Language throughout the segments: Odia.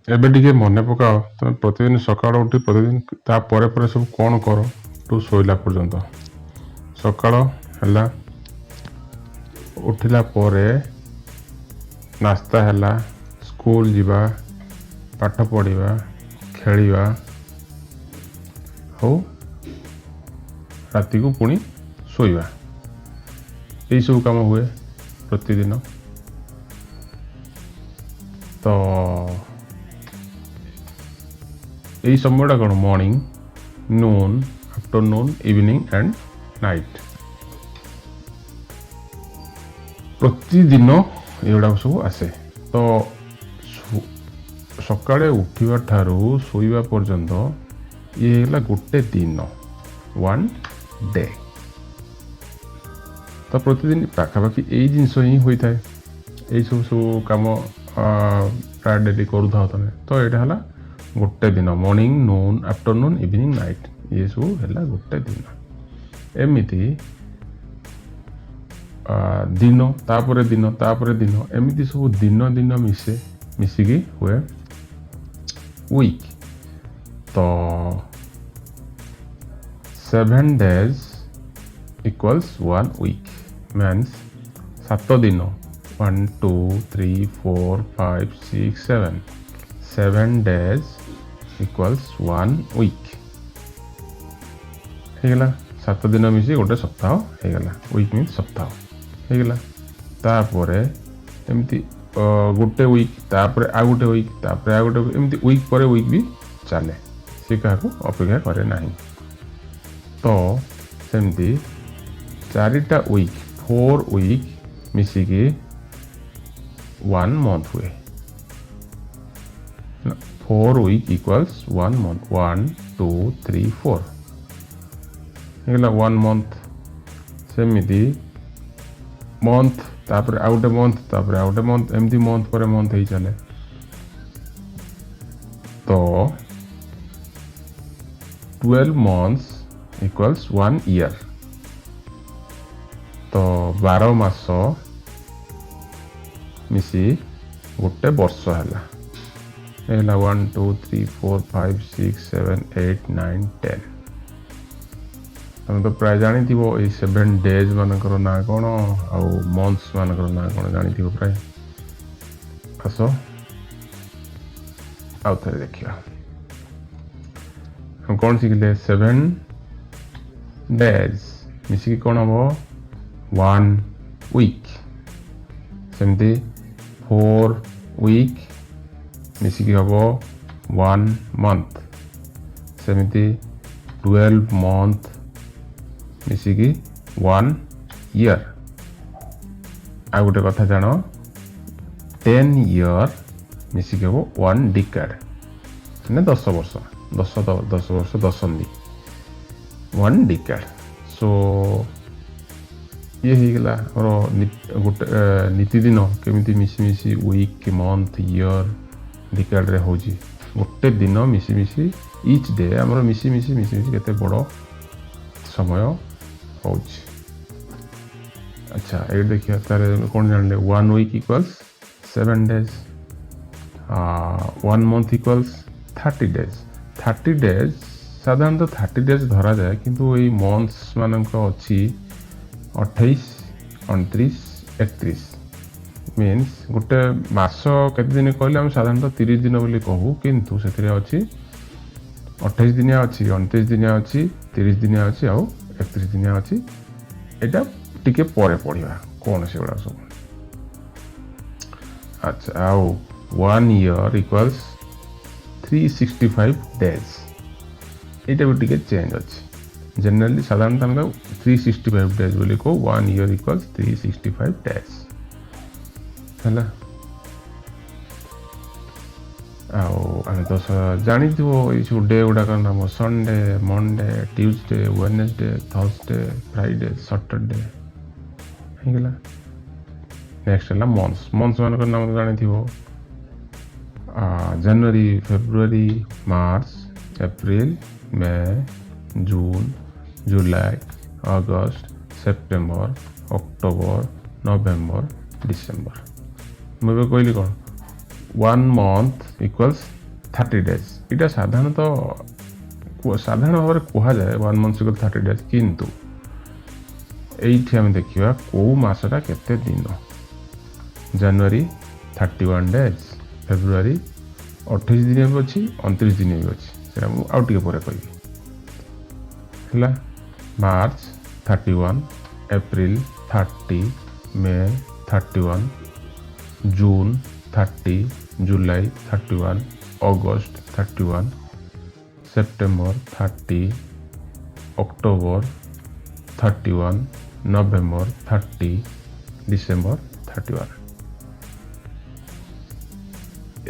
ଏବେ ଟିକେ ମନେ ପକାଅ ତମେ ପ୍ରତିଦିନ ସକାଳ ଉଠି ପ୍ରତିଦିନ ତାପରେ ପରେ ସବୁ କ'ଣ କର ଟୁ ଶୋଇଲା ପର୍ଯ୍ୟନ୍ତ। ସକାଳ ହେଲା, ଉଠିଲା ପରେ ନାସ୍ତା ହେଲା, ସ୍କୁଲ ଯିବା, ପାଠ ପଢ଼ିବା, ଖେଳିବା, ହଉ ରାତିକୁ ପୁଣି ଶୋଇବା, ଏଇସବୁ କାମ ହୁଏ ପ୍ରତିଦିନ। ତ এই সময়টা କ'ଣ morning, noon, afternoon, evening and night. ପ୍ରତିଦିନ ଏଗୁଡ଼ାକ ସବୁ ଆସେ। ତ ସକାଳେ ଉଠିବା ଠାରୁ ଶୋଇବା ପର୍ଯ୍ୟନ୍ତ ଇଏ ହେଲା ଗୋଟେ ଦିନ, ୱାନ୍ ଡେ। ତ ପ୍ରତିଦିନ ପାଖାପାଖି ଏଇ ଜିନିଷ ହିଁ ହୋଇଥାଏ। ଏଇସବୁ କାମ ପ୍ରାୟ ଡେଲି କରୁଥାଅ ତମେ। ତ ଏଇଟା ହେଲା ଗୋଟେ ଦିନ, morning, noon, afternoon, evening, night, ଇଏ ସବୁ ହେଲା ଗୋଟେ ଦିନ। ଏମିତି ଦିନ ତାପରେ ଦିନ ତାପରେ ଦିନ, ଏମିତି ସବୁ ଦିନ ଦିନ ମିଶିକି ହୁଏ ୱିକ୍। ତ 7 days equals 1 week, means 7 ଦିନ, 1 2 3 4 5 6 7, 7 days equals 1 week। ହେଇଗଲା, 7 ଦିନ ମିଶି ଗୋଟେ ସପ୍ତାହ ହେଇଗଲା। ୱିକ୍ ମିନ୍ସ ସପ୍ତାହ ହେଇଗଲା। ତାପରେ ଏମିତି ଗୋଟେ ୱିକ୍, ତାପରେ ଆଉ ଗୋଟେ ୱିକ୍, ତାପରେ ଆଉ ଗୋଟେ, ଏମିତି ୱିକ୍ ପରେ ୱିକ୍ ବି ଚାଲେ, ସେ କାହାକୁ ଅପେକ୍ଷା କରେ ନାହିଁ। ତ ସେମିତି 4ଟା ୱିକ୍, 4 ୱିକ୍ ମିଶିକି 1 month ହୁଏ। 4 week equals 1 month, 1 2 3 4 ହେଇଗଲା 1 month। ସେମିତି ମନ୍ଥ, ତାପରେ ଆଉ ଗୋଟେ ମନ୍ଥ, ତାପରେ ଆଉ ଗୋଟେ ମନ୍ଥ, ଏମିତି ମନ୍ଥ ପରେ ମନ୍ଥ ହେଇ ଚାଲେ। ତ 12 months equals 1 year। ତ 12 ମାସ ମିଶି ଗୋଟେ ବର୍ଷ ହେଲା। ହେଲା 1 2 3 4 5 6 7 8 9 10। ତମେ ତ ପ୍ରାୟ ଜାଣିଥିବ ଏଇ 7 days ମାନଙ୍କର ନାଁ କ'ଣ ଆଉ ମନ୍ଥସ୍ ମାନଙ୍କର ନାଁ କ'ଣ ଜାଣିଥିବ ପ୍ରାୟ। ଆସ ଆଉ ଥରେ ଦେଖିବା କ'ଣ ଶିଖିଲେ। 7 days ମିଶିକି କ'ଣ ହବ, 1 week। ସେମିତି 4 week ମିଶିକି ହବ 1 month। ସେମିତି 12 month ମିଶିକି 1 year। ଆଉ ଗୋଟେ କଥା ଜାଣ, 10 year ମିଶିକି ହବ 1 decade, ମାନେ 10 ବର୍ଷ, 10 ବର୍ଷ ଦଶନ୍ଧି, 1 decade। ସୋ ଇଏ ହେଇଗଲା ଆମର ଗୋଟେ ନୀତିଦିନ କେମିତି ମିଶି ୱିକ୍, ମନ୍ଥ, ଇୟର୍, ଡିକାଡ୍ରେ ହେଉଛି। ଗୋଟେ ଦିନ ମିଶି ଇଚ୍ ଡେ ଆମର ମିଶି କେତେ ବଡ଼ ସମୟ ହେଉଛି। ଆଚ୍ଛା, ଏଇଠି ଦେଖିବା ତାହେଲେ କ'ଣ ଜାଣିଲେ। 1 week equals 7 days, 1 month equals 30 days। 30 days ସାଧାରଣତଃ 30 days ଧରାଯାଏ, କିନ୍ତୁ ଏଇ ମନ୍ଥସ୍ ମାନଙ୍କ ଅଛି 28, 29, 31। ମିନ୍ସ ଗୋଟେ ମାସ କେତେ ଦିନ କହିଲେ ଆମେ ସାଧାରଣତଃ 30 ଦିନ ବୋଲି କହୁ, କିନ୍ତୁ ସେଥିରେ ଅଛି 28 ଦିନିଆ ଅଛି, 29 ଦିନିଆ ଅଛି, 30 ଦିନିଆ ଅଛି, ଆଉ 31 ଦିନିଆ ଅଛି। ଏଇଟା ଟିକେ ପରେ ପଢ଼ିବା କ'ଣ ସେଗୁଡ଼ା ସବୁ। ଆଚ୍ଛା, ଆଉ 1 year equals 365 days। এইটা ବି ଟିକେ ଚେଞ୍ଜ ଅଛି। ଜେନେରାଲି ସାଧାରଣତଃ ଆମେ 365 days ବୋଲି କହୁ। 1 year equals 365 days ହେଲା। ଆଉ ଆମେ ତ ଜାଣିଥିବ ଏଇ ସବୁ ଡେ ଗୁଡ଼ାକର ନାମ, Sunday, Monday, Tuesday, Wednesday, Thursday, Friday, Saturday ହେଇଗଲା। ନେକ୍ସଟ ହେଲା ମନ୍ଥସ୍ ମାନଙ୍କର ନାମ ଜାଣିଥିବ। January, February, March, April, May, June, July, August, September, October, November, December. ମୁଁ ଏବେ କହିଲି କ'ଣ, 1 month equals 30 days এটা সাধারণ ভাবে কুহযাଏ 1 month ইকুয়াল 30 days কিন্তু এইଠି ଆମେ ଦେଖିବା କୋଉ ମାସଟା କେତେ ଦିନ ଜାନୁଆରୀ 31 days ଫେବୃଆରୀ 28 ଦିନ ବି ଅଛି 29 ଦିନ ବି ଅଛି ସେଟା ମୁଁ ଆଉ ଟିକେ ପରେ କହିବି ହେଲା March 31 April 30 May 31 June 30 July 31 August 31 September 30 October 31 November 30 December 31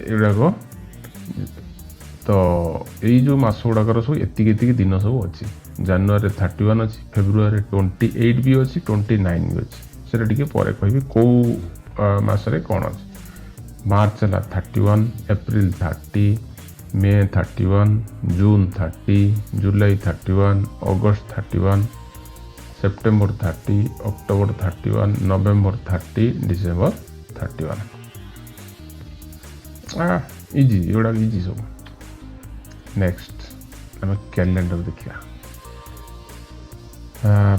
ଏଗୁଡ଼ାକ ତ ଏଇ ଯେଉଁ ମାସ ଗୁଡ଼ାକର ସବୁ ଏତିକି ଦିନ ସବୁ ଅଛି ଜାନୁଆରୀ 31 ଅଛି ଫେବୃଆରୀ 28 ବି ଅଛି 29 ବି ଅଛି ସେଟା ଟିକେ ପରେ କହିବି କେଉଁ ମାସରେ କ'ଣ ଅଛି ମାର୍ଚ୍ଚ ହେଲା 31 April 30 May 31 June 30 July 31 August 31 September 30 October 31 November 30 December 31 easy ଏଗୁଡ଼ାକ ଇଜି ସବୁ ନେକ୍ସଟ ଆମେ କ୍ୟାଲେଣ୍ଡର ଦେଖିବା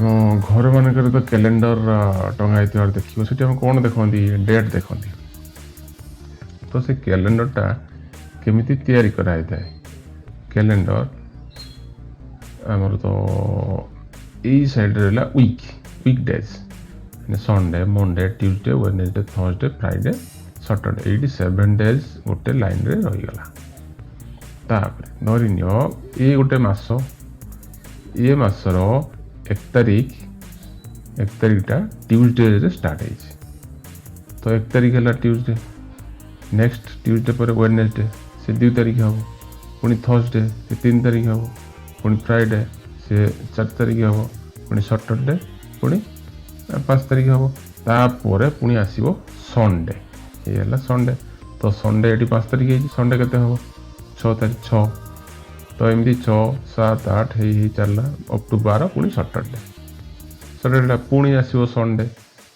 ଆମ ଘର ମାନଙ୍କରେ ତ କ୍ୟାଲେଣ୍ଡର ଟଙ୍ଗା ହେଇଥିବାର ଦେଖିବ ସେଠି ଆମେ କ'ଣ ଦେଖନ୍ତି ଡେଟ୍ ଦେଖନ୍ତି ତ ସେ କ୍ୟାଲେଣ୍ଡରଟା କେମିତି ତିଆରି କରାହେଇଥାଏ କ୍ୟାଲେଣ୍ଡର ଆମର ତ ଏଇ ସାଇଡ଼ରେ ରହିଲା ୱିକ୍ ଡେଜ୍ ମାନେ Sunday Monday Tuesday Wednesday Thursday Friday Saturday ଏଇଠି 7 days ଗୋଟେ ଲାଇନ୍ରେ ରହିଗଲା ତାପରେ ଧରିନିଅ ଏ ଗୋଟେ ମାସ ଏ ମାସର 1 ତାରିଖଟା ଟ୍ୟୁଜଡେରେ ଷ୍ଟାର୍ଟ ହେଇଛି ତ 1 ତାରିଖ ହେଲା ଟ୍ୟୁଜଡେ ନେକ୍ସଟ ଟ୍ୟୁଜଡେ ପରେ ୱେନେସଡେ ସେ 2 ତାରିଖ ହେବ ପୁଣି ଥର୍ସଡେ ସେ 3 ତାରିଖ ହେବ ପୁଣି ଫ୍ରାଇଡେ ସେ 4 ତାରିଖ ହେବ ପୁଣି ସଟରଡେ ପୁଣି 5 ତାରିଖ ହେବ ତାପରେ ପୁଣି ଆସିବ ସଣ୍ଡେ ଏ ହେଲା ସଣ୍ଡେ ତ ସଣ୍ଡେ ଏଠି 5 ତାରିଖ ହେଇଛି ସଣ୍ଡେ କେତେ ହେବ 6 ତାରିଖ 6 ତ ଏମିତି 6 7 8 ହେଇ ଚାଲିଲା ଅପ୍ ଟୁ 12 ପୁଣି ସଟରଡେଟା ପୁଣି ଆସିବ ସଣ୍ଡେ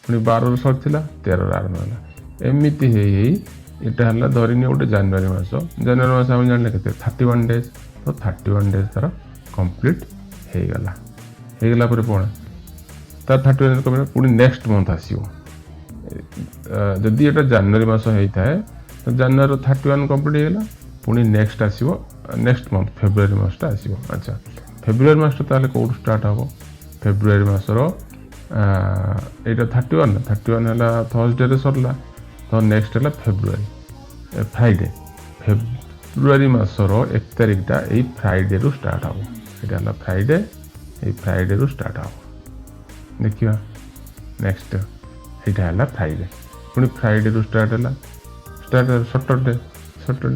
ପୁଣି 12ରୁ ସରିଥିଲା 13ରେ ଆରମ୍ଭ ହେଲା ଏମିତି ହେଇ ଏଇଟା ହେଲା ଧରିନି ଗୋଟେ ଜାନୁଆରୀ ମାସ ଆମେ ଜାଣିଲେ କେତେ 31 days ତ 31 days ତାର କମ୍ପ୍ଲିଟ୍ ହେଇଗଲା ପରେ କ'ଣ ତାର 31 days କମ୍ପ୍ଲିଟ୍ ପୁଣି ନେକ୍ସଟ ମନ୍ଥ ଆସିବ ଯଦି ଏଇଟା ଜାନୁଆରୀ ମାସ ହେଇଥାଏ ତ ଜାନୁଆରୀର 31 କମ୍ପ୍ଲିଟ୍ ହେଇଗଲା ପୁଣି ନେକ୍ସଟ ଆସିବ ନେକ୍ସଟ ମନ୍ଥ ଫେବୃଆରୀ ମାସଟା ଆସିବ ଆଚ୍ଛା ଫେବୃଆରୀ ମାସଟା ତାହେଲେ କେଉଁଠୁ ଷ୍ଟାର୍ଟ ହେବ ଫେବୃଆରୀ ମାସର ଏଇଟା 31 ହେଲା ଥର୍ସଡେରେ ସରିଲା ତ ନେକ୍ସଟ ହେଲା ଫେବୃଆରୀ ମାସର 1 ତାରିଖଟା ଏଇ ଫ୍ରାଇଡେରୁ ଷ୍ଟାର୍ଟ ହେବ ଏଇଟା ହେଲା ଫ୍ରାଇଡେ ଏଇ ଫ୍ରାଇଡେରୁ ଷ୍ଟାର୍ଟ ହେବ ଦେଖିବା ନେକ୍ସଟ ଏଇଟା ହେଲା ଫ୍ରାଇଡେ ପୁଣି ଫ୍ରାଇଡେରୁ ଷ୍ଟାର୍ଟ ହେଲା ସଟରଡେ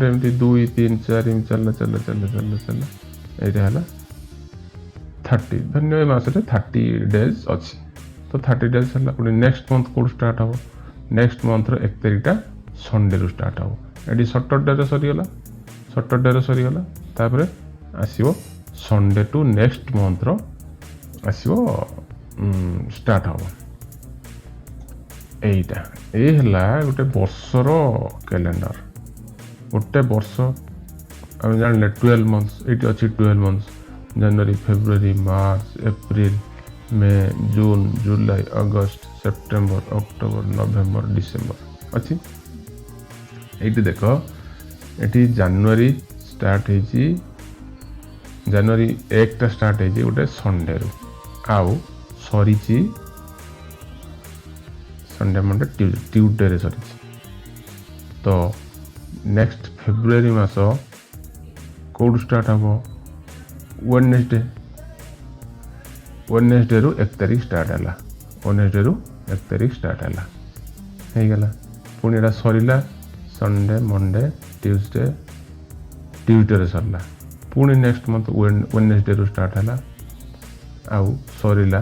ଏମିତି 2 3 4 ଏମିତି ଚାଲିଲା ଏଇଟା ହେଲା 30 ଧନ୍ୟ ଏ ମାସରେ 30 days ଅଛି ତ 30 days ହେଲା ପୁଣି ନେକ୍ସଟ ମନ୍ଥ କେଉଁଠୁ ଷ୍ଟାର୍ଟ ହେବ ନେକ୍ସଟ ମନ୍ଥର 1 ତାରିଖଟା ସଣ୍ଡେରୁ ଷ୍ଟାର୍ଟ ହେବ ଏଠି ସଟରଡେରେ ସରିଗଲା ତାପରେ ଆସିବ ସଣ୍ଡେ ଟୁ ନେକ୍ସଟ ମନ୍ଥର ଆସିବ ଷ୍ଟାର୍ଟ ହେବ ଏଇଟା ଏଇ ହେଲା ଗୋଟେ ବର୍ଷର କ୍ୟାଲେଣ୍ଡର ଗୋଟେ ବର୍ଷ ଆମେ ଜାଣିଲେ 12 months ଏଇଠି ଅଛି 12 months January February March April May June July August September October November December ଅଛି ଏଇଠି ଦେଖ ଏଠି ଜାନୁଆରୀ ଷ୍ଟାର୍ଟ ହେଇଛି ଜାନୁଆରୀ 1ଟା ଷ୍ଟାର୍ଟ ହେଇଛି ଗୋଟେ ସଣ୍ଡେରୁ ଆଉ ସରିଛି ସଣ୍ଡେ ମଣ୍ଡେ ଟ୍ୟୁଜଡେରେ ସରିଛି ତ ନେକ୍ସଟ ଫେବୃଆରୀ ମାସ କେଉଁଠୁ ଷ୍ଟାର୍ଟ ହେବ ୱେନେସଡେରୁ 1 ତାରିଖ ଷ୍ଟାର୍ଟ ହେଲା ହେଇଗଲା ପୁଣି ଏଇଟା ସରିଲା ସଣ୍ଡେ ମଣ୍ଡେ ଟ୍ୟୁଜଡେରେ ସରିଲା ପୁଣି ନେକ୍ସଟ ମନ୍ଥ ୱେନେସଡେରୁ ଷ୍ଟାର୍ଟ ହେଲା ଆଉ ସରିଲା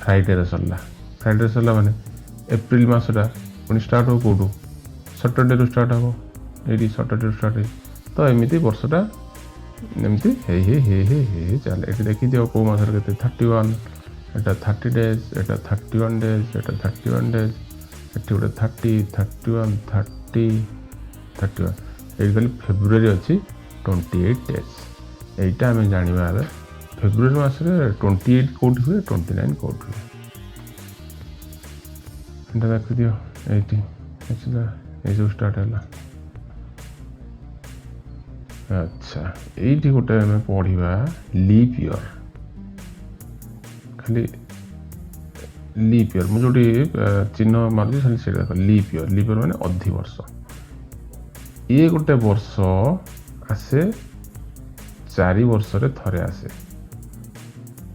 ଫ୍ରାଇଡେରେ ସରିଲା ମାନେ ଏପ୍ରିଲ ମାସଟା ପୁଣି ଷ୍ଟାର୍ଟ ହେବ କେଉଁଠୁ ସଟରଡେରୁ ଷ୍ଟାର୍ଟ ହେବ ଏଇଠି ସଟରଡେରୁ ଷ୍ଟାର୍ଟ ହେଇ ତ ଏମିତି ବର୍ଷଟା ଏମିତି ହେଇ ଚାଲେ ଏଠି ଦେଖିଦିଅ କେଉଁ ମାସରେ କେତେ 31 এটা 30 days, এটা 31 days, এটা 31 days, ଏଠି ଗୋଟେ 30, 31, 30, 31 ଏଇଠି ଖାଲି ଫେବୃଆରୀ ଅଛି 28 ଡେଜ୍। এইটা ଆମେ ଜାଣିବା ଏବେ ଫେବୃଆରୀ ମାସରେ 28 କେଉଁଠି ହୁଏ 29 କେଉଁଠି ହୁଏ। ଏଇଟା ଦେଖିଦିଅ ଏଇଠି ଏଇସବୁ ଷ୍ଟାର୍ଟ ହେଲା। ଆଚ୍ଛା এইଠି ଗୋଟେ ଆମେ ପଢ଼ିବା ଲିପ୍ ଇୟର୍, ଖାଲି ଲିପ୍ ଇୟର୍ ମୁଁ ଯେଉଁଠି ଚିହ୍ନ ମାରୁଛି ଖାଲି ସେଇଟା ଦେଖ ଲିପ୍ ଇୟର୍। ଲିପ୍ ଇୟର୍ ମାନେ ଅଧିବର୍ଷ। ଇଏ ଗୋଟେ ବର୍ଷ ଆସେ 4 ବର୍ଷରେ ଥରେ ଆସେ,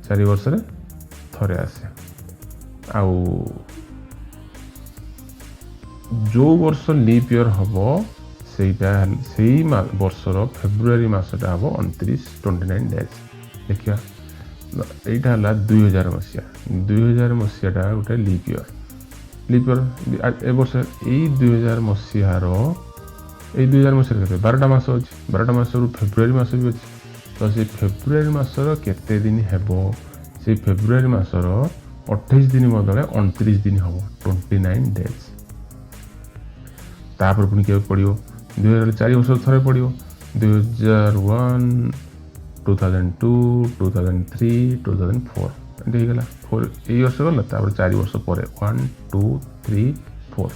4 ବର୍ଷରେ ଥରେ ଆସେ। ଆଉ ଯେଉଁ ବର୍ଷ ଲିପ୍ ଇୟର୍ ହେବ ସେଇଟା ସେଇ ବର୍ଷର ଫେବୃଆରୀ ମାସଟା ହେବ 29 ଡେଜ୍। ଦେଖିବା এইটা ହେଲା 2000 ମସିହା। 2000 ମସିହାଟା ଗୋଟେ ଲିପ୍ ଇୟର୍। ଲିପ୍ ଇୟର୍ ଏ ବର୍ଷ ଏଇ 2000 ମସିହାର ଏଇ 2000 ମସିହାରେ କେତେ 12ଟା ମାସ ଅଛି। 12ଟା ମାସରୁ ଫେବୃଆରୀ ମାସ ବି ଅଛି। ତ ସେଇ ଫେବୃଆରୀ ମାସର କେତେ ଦିନ ହେବ, ସେଇ ଫେବୃଆରୀ ମାସର 28 ଦିନ ବଦଳେ 29 ଦିନ ହେବ 29 ଡେଜ୍। ତାପରେ ପୁଣି କେବେ ପଡ଼ିବ 2004 ବର୍ଷ ଥରେ ପଡ଼ିବ 2001 2002 2003 2004 ଏମିତି ହେଇଗଲା 4 ଏଇ ବର୍ଷ ଗଲା। ତାପରେ 4 ବର୍ଷ ପରେ 1 2 3 4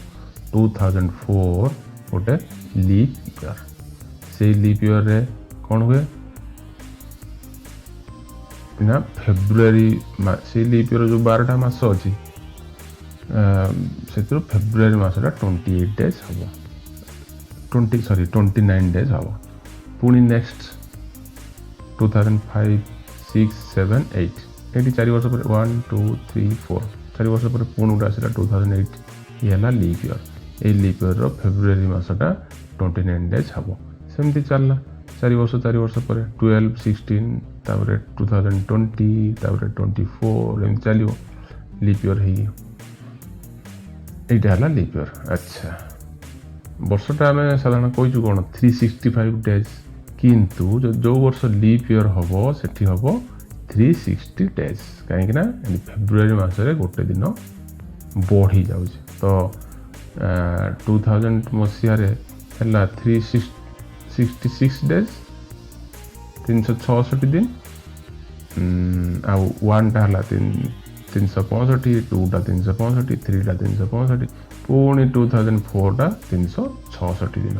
2004 ଗୋଟେ ଲିପ୍ ଇୟର୍। ସେଇ ଲିପ୍ ଇୟର୍ରେ କ'ଣ ହୁଏ ନା ଫେବୃଆରୀ ସେଇ ଲିପ୍ ଇୟର୍ ଯେଉଁ 12ଟା ମାସ ଅଛି ସେଥିରୁ ଫେବୃଆରୀ ମାସଟା 28 ଡେଜ୍ ହେବ 29 ଡେଜ୍ ହେବ। ପୁଣି ନେକ୍ସଟ 2005 6 7 8 ଏଠି 4 ବର୍ଷ ପରେ 1 2 3 4 4 ବର୍ଷ ପରେ ପୁଣି ଗୋଟେ ଆସିଲା 2008 ଇଏ ହେଲା ଲିପ୍ ଇୟର୍। ଏଇ ଲିପ୍ ଇୟର୍ର ଫେବୃଆରୀ ମାସଟା 29 ଡେଜ୍ ହେବ। ସେମିତି ଚାଲିଲା 4 ବର୍ଷ ପରେ 12 16 ତାପରେ 2020 ତାପରେ 24 ଏମିତି ଚାଲିବ ଲିପ୍ ଇୟର୍ ହେଇକି। এইটা ହେଲା ଲିପ୍ ଇୟର୍। ଆଚ୍ଛା ବର୍ଷଟା ଆମେ ସାଧାରଣ କହିଛୁ କ'ଣ 365 ଡେଜ୍, କିନ୍ତୁ ଯେଉଁ ବର୍ଷ ଲିପ୍ ଇୟର୍ ହେବ ସେଠି ହେବ 360 ଡେଜ୍। କାହିଁକିନା ଫେବୃଆରୀ ମାସରେ ଗୋଟେ ଦିନ ବଢ଼ିଯାଉଛି। ତ 2000 ମସିହାରେ ହେଲା 366 ଡେଜ୍ 366 ଦିନ। ଆଉ 1ଟା ହେଲା 365, 2ଟା 365, 3ଟା 365, ପୁଣି 2004ଟା 366 ଦିନ,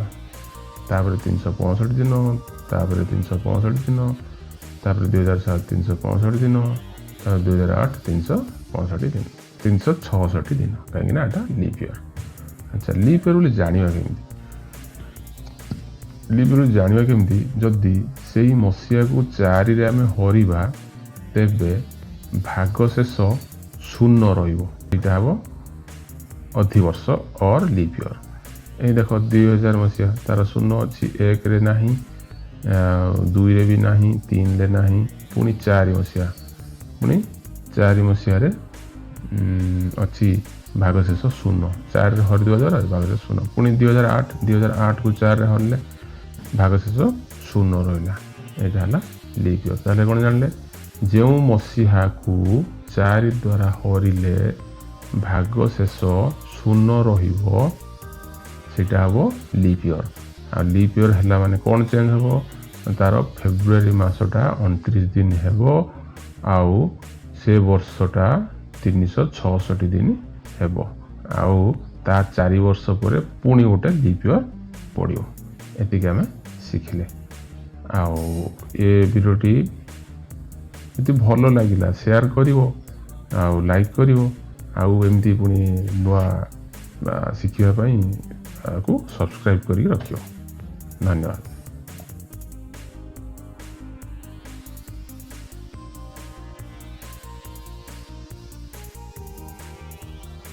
ତାପରେ 365 ଦିନ, ତାପରେ 365 ଦିନ, ତାପରେ 2007 365 ଦିନ, ତାପରେ 2008 365 ଦିନ 366 ଦିନ। କାହିଁକିନା ଏଟା ଲିପ୍ ଇୟର୍। ଆଚ୍ଛା ଲିପ୍ ଇୟର୍ ବୋଲି ଜାଣିବା କେମିତି? ଲିପ୍ ଇୟର୍ ଜାଣିବା କେମିତି? ଯଦି ସେଇ ମସିହାକୁ 4ରେ ଆମେ ହରିବା ତେବେ ଭାଗଶେଷ 0 ରହିବ। ଏଇଟା ହେବ ଅଧିବର୍ଷ ଅର୍ ଲିପ୍ ଇୟର୍। ଏଇ ଦେଖ 2000 ମସିହା ତାର 0 ଅଛି, 1ରେ ନାହିଁ, 2ରେ ବି ନାହିଁ, 3ରେ ନାହିଁ, ପୁଣି 4 ମସିହା, ପୁଣି 4 ମସିହାରେ ଅଛି ଭାଗଶେଷ 0। 4ରେ ହରିଦେବା ଦ୍ୱାରା ଭାଗଶେଷ 0। ପୁଣି 2008କୁ 4ରେ ହରିଲେ ଭାଗଶେଷ 0 ରହିଲା। ଏଇଟା ହେଲା ଲିପ୍ ଇୟର୍। ତାହେଲେ କ'ଣ ଜାଣିଲେ? ଯେଉଁ ମସିହାକୁ 4 ଦ୍ୱାରା ହରିଲେ ଭାଗଶେଷ 0 ରହିବ ସେଇଟା ହେବ ଲିପ୍ ଇୟର୍। ଆଉ ଲିପ୍ ଇୟର୍ ହେଲା ମାନେ କ'ଣ ଚେଞ୍ଜ ହେବ? ତାର ଫେବୃଆରୀ ମାସଟା 29 ଦିନ ହେବ ଆଉ ସେ ବର୍ଷଟା 366 ଦିନ ହେବ। ଆଉ ତା 4 ବର୍ଷ ପରେ ପୁଣି ଗୋଟେ ଲିପ୍ ଇୟର୍ ପଡ଼ିବ। ଏତିକି ଆମେ ଶିଖିଲେ। ଆଉ ଏ ଭିଡ଼ିଓଟି ଯଦି ଭଲ ଲାଗିଲା ସେୟାର କରିବ, ଆଉ ଲାଇକ୍ କରିବ, ଆଉ ଏମିତି ପୁଣି ନୂଆ ଶିଖିବା ପାଇଁ ସବସ୍କ୍ରାଇବ୍ କରିକି ରଖିବ। ଧନ୍ୟବାଦ।